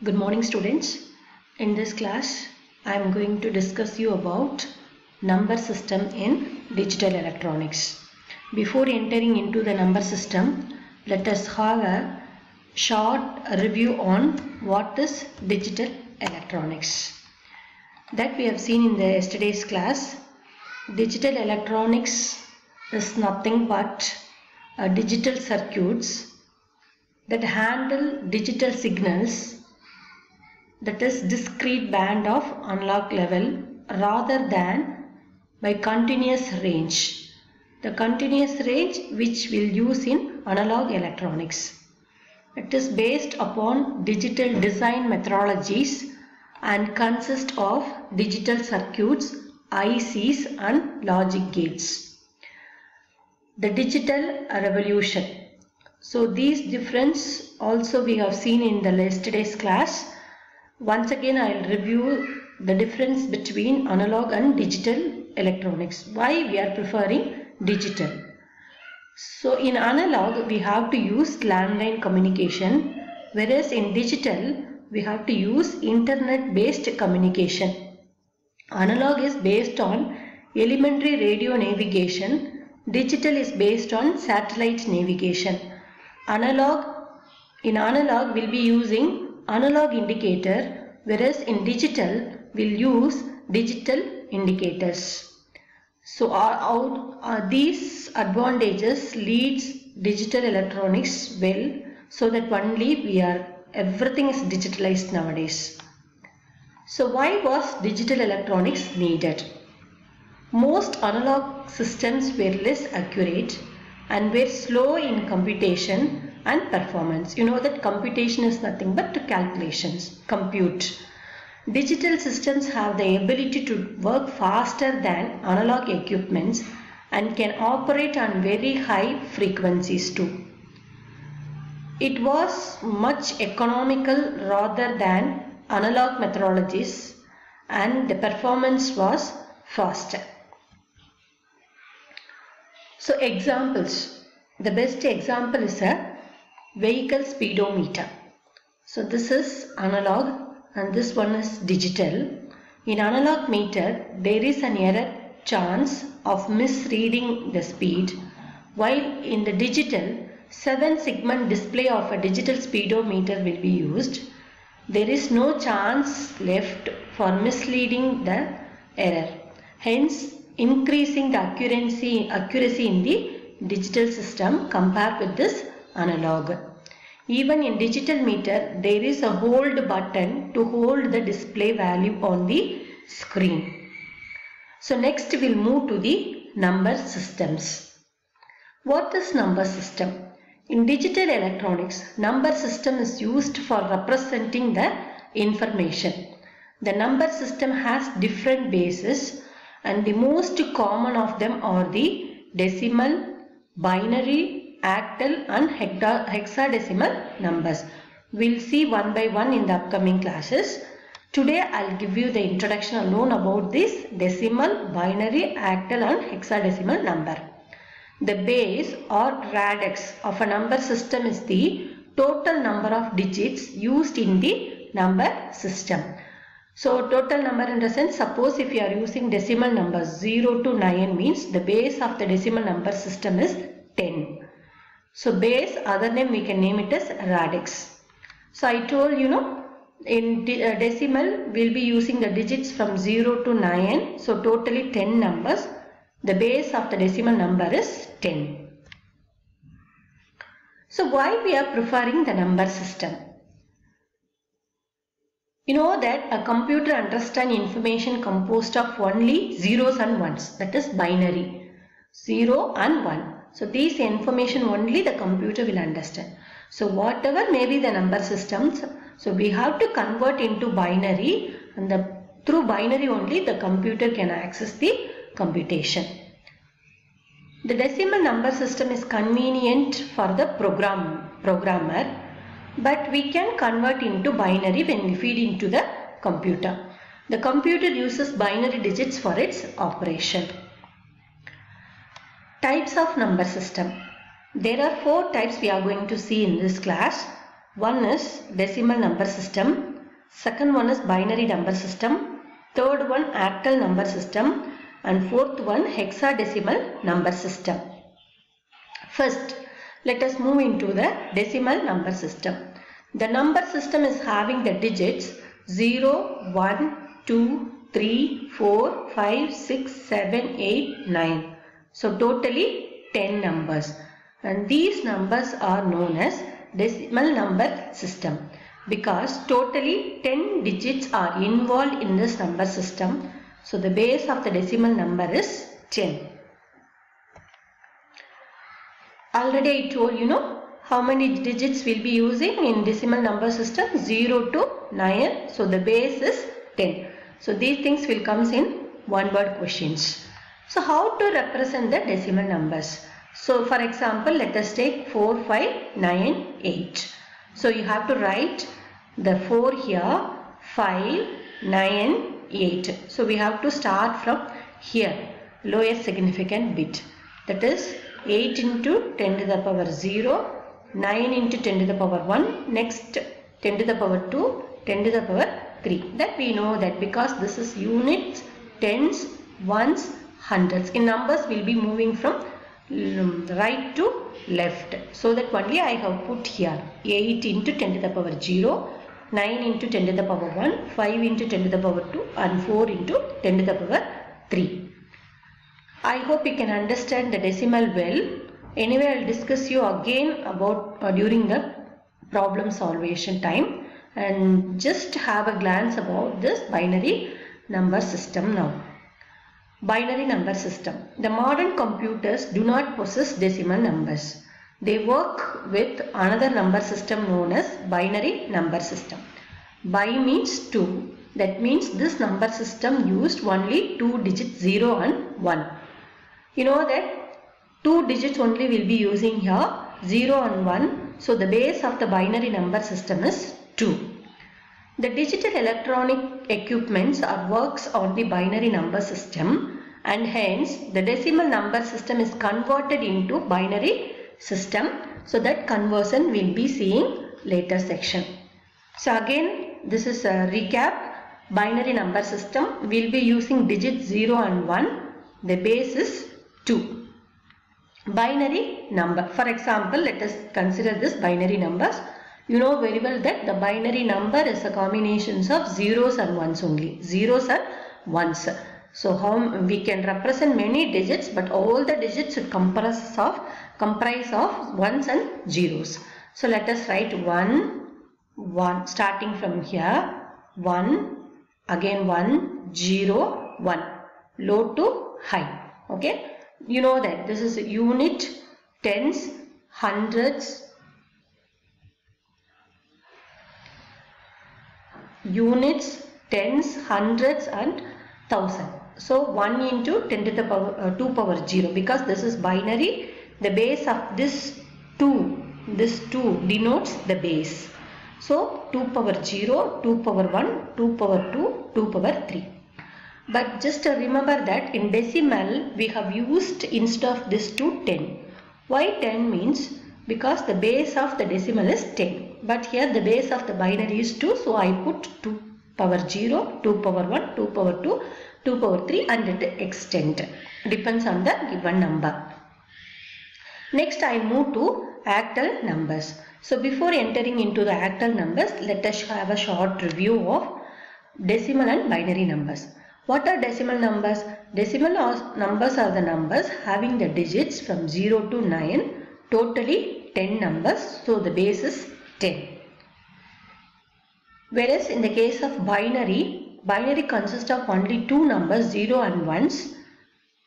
Good morning students. In this class I am going to discuss you about number system in digital electronics. Before entering into the number system, let us have a short review on what is digital electronics. That we have seen in the yesterday's class. Digital electronics is nothing but digital circuits that handle digital signals, that is discrete band of analog level rather than by continuous range. The continuous range which we'll use in analog electronics. It is based upon digital design methodologies and consists of digital circuits, ICs and logic gates. The digital revolution. So these difference also we have seen in the yesterday's class. Once again I will review the difference between analog and digital electronics. Why we are preferring digital. So in analog we have to use landline communication, whereas in digital we have to use internet based communication. Analog is based on elementary radio navigation, digital is based on satellite navigation. In analog we'll be using analog indicator, whereas in digital we'll use digital indicators. So these advantages leads digital electronics well, so that only everything is digitalized nowadays. So why was digital electronics needed? Most analog systems were less accurate and were slow in computation and performance. You know that computation is nothing but calculations, compute. Digital systems have the ability to work faster than analog equipments and can operate on very high frequencies too. It was much economical rather than analog methodologies, and the performance was faster. So examples. The best example is a vehicle speedometer. So this is analog and this one is digital. In analog meter there is an error chance of misreading the speed, while in the digital 7-segment display of a digital speedometer will be used. There is no chance left for misleading the error, hence increasing the accuracy in the digital system compared with this analog. Even in digital meter there is a hold button to hold the display value on the screen. So next we will move to the number systems. What is number system? In digital electronics, number system is used for representing the information. The number system has different bases, and the most common of them are the decimal, binary, octal and hexadecimal numbers. We'll see one by one in the upcoming classes. Today I'll give you the introduction alone about this decimal, binary, octal and hexadecimal number. The base or radix of a number system is the total number of digits used in the number system. So total number in the sense, suppose if you are using decimal numbers 0 to 9 means the base of the decimal number system is 10. So base, other name we can name it as radix. So I told in decimal we'll be using the digits from 0 to 9. So totally 10 numbers. The base of the decimal number is 10. So why we are preferring the number system? You know that a computer understands information composed of only zeros and ones, that is binary, 0 and 1. So these information only the computer will understand. So whatever may be the number systems, so we have to convert into binary, and through binary only the computer can access the computation. The decimal number system is convenient for the programmer, but we can convert into binary when we feed into the computer. The computer uses binary digits for its operation. Types of number system. There are 4 types we are going to see in this class. One is decimal number system, second one is binary number system, third one octal number system, and fourth one hexadecimal number system. First, let us move into the decimal number system. The number system is having the digits 0, 1, 2, 3, 4, 5, 6, 7, 8, 9. So totally 10 numbers. And these numbers are known as decimal number system because totally 10 digits are involved in this number system. So the base of the decimal number is 10. Already I told how many digits we'll be using in decimal number system, 0 to 9. So the base is 10. So these things will come in one word questions. So how to represent the decimal numbers? So for example, let us take 4, 5, 9, 8. So you have to write the 4 here, 5, 9, 8. So we have to start from here, lowest significant bit. That is 8 into 10 to the power 0, 9 into 10 to the power 1, next 10 to the power 2, 10 to the power 3. That we know that because this is units, tens, ones, hundreds. In numbers we will be moving from right to left. So that only I have put here 8 into 10 to the power 0, 9 into 10 to the power 1, 5 into 10 to the power 2 and 4 into 10 to the power 3. I hope you can understand the decimal well. Anyway, I will discuss you again about during the problem solvation time, and just have a glance about this binary number system now. Binary number system. The modern computers do not possess decimal numbers. They work with another number system known as binary number system. Bi means 2. That means this number system used only 2 digits 0 and 1. You know that 2 digits only will be using here, 0 and 1. So the base of the binary number system is 2. The digital electronic equipments works on the binary number system, and hence the decimal number system is converted into binary system. So that conversion we'll be seeing later section. So again, this is a recap. Binary number system will be using digits 0 and 1. The base is 2. Binary number. For example, let us consider this binary numbers. You know very well that the binary number is a combination of zeros and ones only. Zeros and ones. So how we can represent many digits, but all the digits should comprise of ones and zeros. So let us write 1, 1, starting from here, 1, again 1, 0, 1, low to high. Okay. You know that this is unit, tens, hundreds, units, tens, hundreds and thousand. So 1 into 10 to the power 2 power 0, because this is binary. The base of this 2 denotes the base. So 2 power 0, 2 power 1, 2 power 2, 2 power 3. But just remember that in decimal we have used instead of this 2 10. Why 10 means? Because the base of the decimal is 10. But here the base of the binary is 2. So I put 2 power 0, 2 power 1, 2 power 2, 2 power 3 and it extend. Depends on the given number. Next I move to octal numbers. So before entering into the octal numbers, let us have a short review of decimal and binary numbers. What are decimal numbers? Decimal numbers are the numbers having the digits from 0 to 9, totally 10 numbers. So the base is 10. Whereas in the case of binary consists of only 2 numbers, 0 and 1s.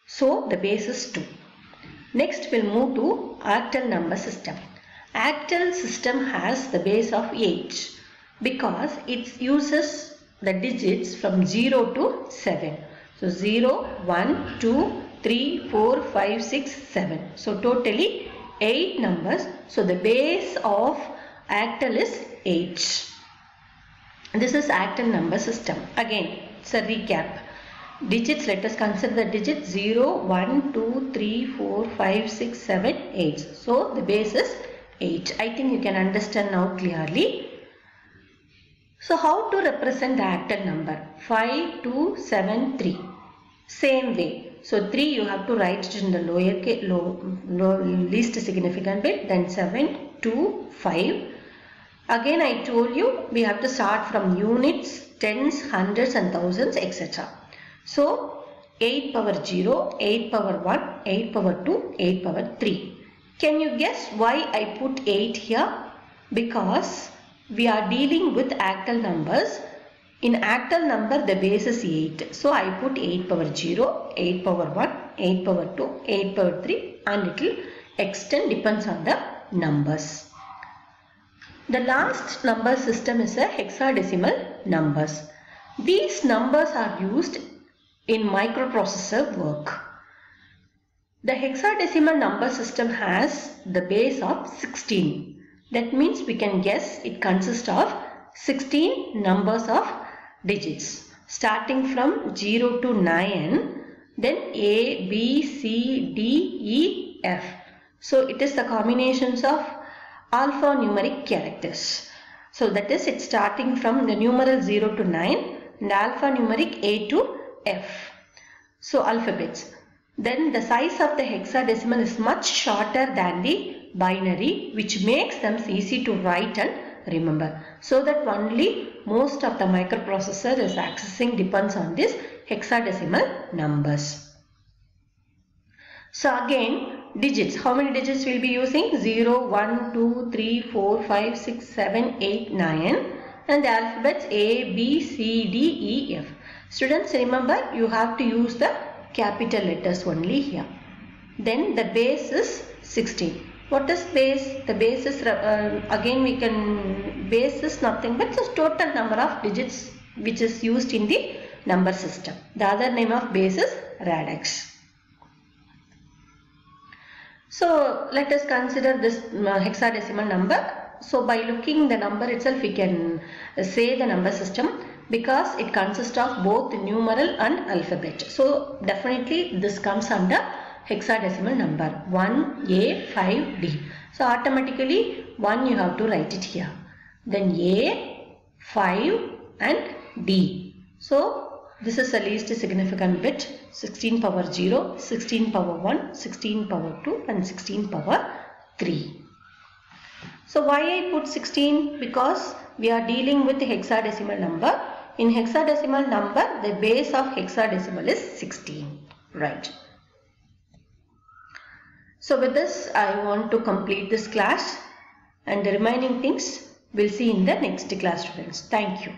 So the base is 2. Next we'll move to octal number system. Octal system has the base of 8 because it uses the digits from 0 to 7. So 0, 1, 2, 3, 4, 5, 6, 7. So totally 8 numbers. So the base of octal is 8. This is octal number system. Again, it's a recap. Digits, let us consider the digits 0, 1, 2, 3, 4, 5, 6, 7, 8. So the base is 8. I think you can understand now clearly. So how to represent the octal number? 5, 2, 7, 3. Same way. So 3 you have to write it in the least significant bit. Then 7, 2, 5. Again I told you we have to start from units, tens, hundreds and thousands, etc. So 8 power 0, 8 power 1, 8 power 2, 8 power 3. Can you guess why I put 8 here? Because we are dealing with octal numbers. In octal number the base is 8. So I put 8 power 0, 8 power 1, 8 power 2, 8 power 3 and it will extend, depends on the numbers. The last number system is a hexadecimal numbers. These numbers are used in microprocessor work. The hexadecimal number system has the base of 16. That means we can guess it consists of 16 numbers of digits starting from 0 to 9, then A, B, C, D, E, F. So it is the combinations of alphanumeric characters. So that is it starting from the numeral 0 to 9 and alphanumeric A to F. So alphabets. Then the size of the hexadecimal is much shorter than the binary, which makes them easy to write and remember. So that only most of the microprocessor is accessing depends on this hexadecimal numbers. So again digits. How many digits we will be using? 0, 1, 2, 3, 4, 5, 6, 7, 8, 9 and the alphabets A, B, C, D, E, F. Students, remember you have to use the capital letters only here. Then the base is 16. What is base? The base is again we can, base is nothing but the total number of digits which is used in the number system. The other name of base is radix. So let us consider this hexadecimal number. So by looking the number itself we can say the number system, because it consists of both numeral and alphabet. So definitely this comes under hexadecimal number 1A5D. So automatically 1 you have to write it here. Then A, 5 and D. So this is the least significant bit, 16 power 0, 16 power 1, 16 power 2 and 16 power 3. So why I put 16? Because we are dealing with the hexadecimal number. In hexadecimal number, the base of hexadecimal is 16. Right. So with this, I want to complete this class, and the remaining things we'll see in the next class, students. Thank you.